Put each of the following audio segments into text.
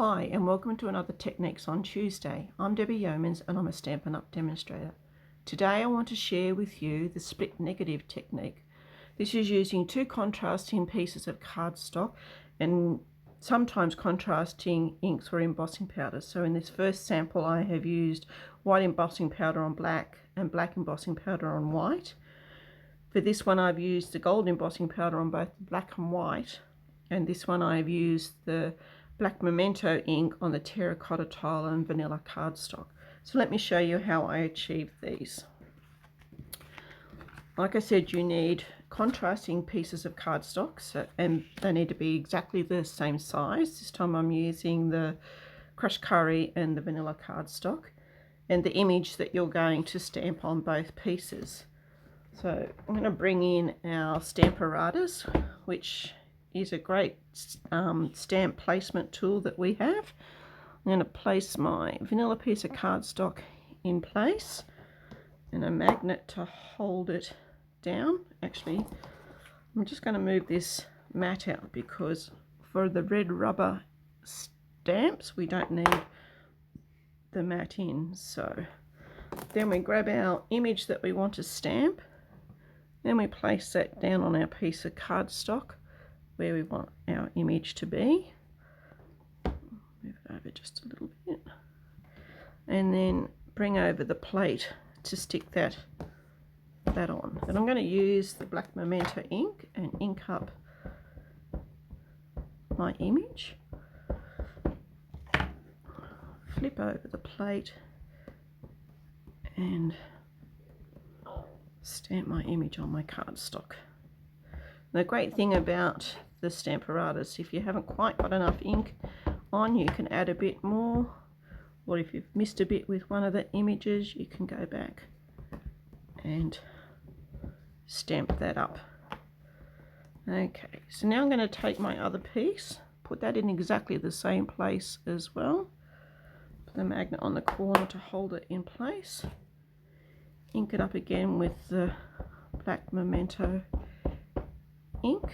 Hi and welcome to another Techniques on Tuesday. I'm Debbie Yeomans and I'm a Stampin' Up! Demonstrator. Today I want to share with you the split negative technique. This is using two contrasting pieces of cardstock and sometimes contrasting inks or embossing powders. So in this first sample I have used white embossing powder on black and black embossing powder on white. For this one I've used the gold embossing powder on both black and white, and this one I've used the black memento ink on the terracotta tile and vanilla cardstock. So let me show you how I achieved these. Like I said, you need contrasting pieces of cardstock, and they need to be exactly the same size. This time I'm using the crushed curry and the vanilla cardstock, and the image that you're going to stamp on both pieces. So I'm going to bring in our Stamparatus, which is a great stamp placement tool that we have. I'm going to place my vanilla piece of cardstock in place and a magnet to hold it down. Actually, I'm just going to move this mat out because for the red rubber stamps we don't need the mat in. So then we grab our image that we want to stamp, then we place that down on our piece of cardstock where we want our image to be. Move it over just a little bit, and then bring over the plate to stick that on. And I'm going to use the black memento ink and ink up my image. Flip over the plate and stamp my image on my cardstock. The great thing about the Stamparatus, if you haven't quite got enough ink on, you can add a bit more, or if you've missed a bit with one of the images, you can go back and stamp that up. Okay, so now I'm going to take my other piece, put that in exactly the same place as well, put the magnet on the corner to hold it in place, ink it up again with the black memento ink,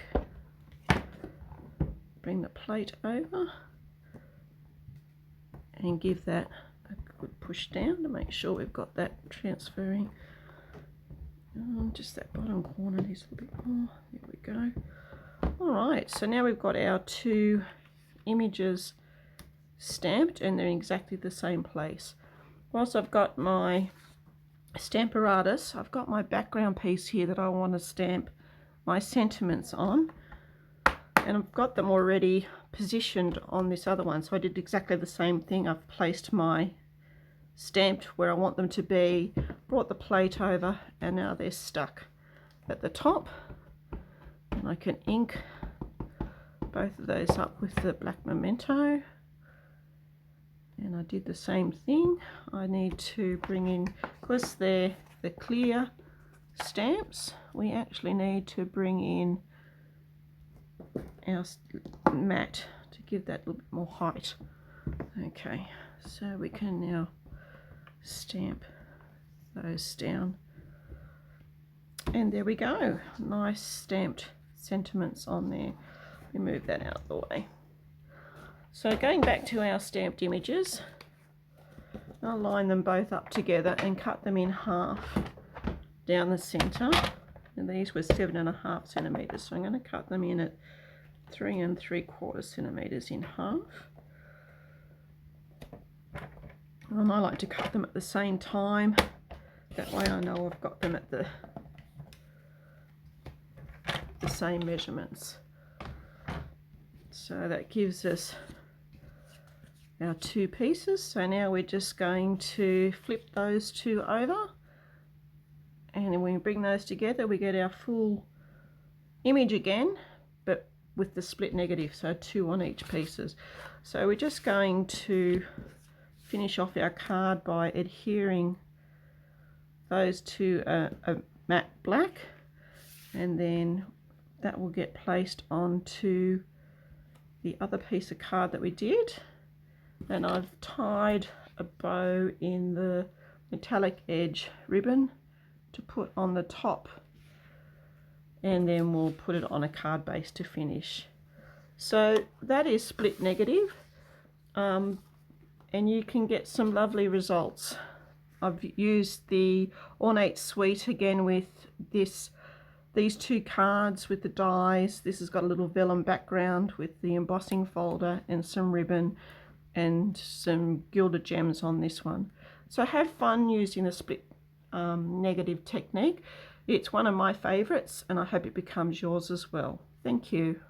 bring the plate over and give that a good push down to make sure we've got that transferring. Just that bottom corner needs a little bit more. There we go. Alright, so now we've got our two images stamped and they're in exactly the same place. Whilst I've got my Stamparatus, I've got my background piece here that I want to stamp my sentiments on, and I've got them already positioned on this other one. So I did exactly the same thing. I've placed my stamped where I want them to be, brought the plate over, and now they're stuck at the top. And I can ink both of those up with the black memento. And I did the same thing. I need to bring in, because they're the clear stamps, we actually need to bring in our mat to give that a little bit more height. Okay, so we can now stamp those down, and there we go, nice stamped sentiments on there. Let me move that out of the way. So going back to our stamped images, I'll line them both up together and cut them in half down the center. And these were 7.5 centimeters, so I'm going to cut them in at 3 3/4 centimeters in half. And I like to cut them at the same time, that way I know I've got them at the same measurements. So that gives us our two pieces. So now we're just going to flip those two over, and then when we bring those together we get our full image again, but with the split negative, so 2 on each pieces. So we're just going to finish off our card by adhering those to a matte black, and then that will get placed onto the other piece of card that we did. And I've tied a bow in the metallic edge ribbon to put on the top, and then we'll put it on a card base to finish. So that is split negative. and you can get some lovely results. I've used the Ornate Suite again with these two cards with the dies. This has got a little vellum background with the embossing folder and some ribbon and some gilded gems on this one. So have fun using the split negative technique. It's one of my favorites and I hope it becomes yours as well. Thank you.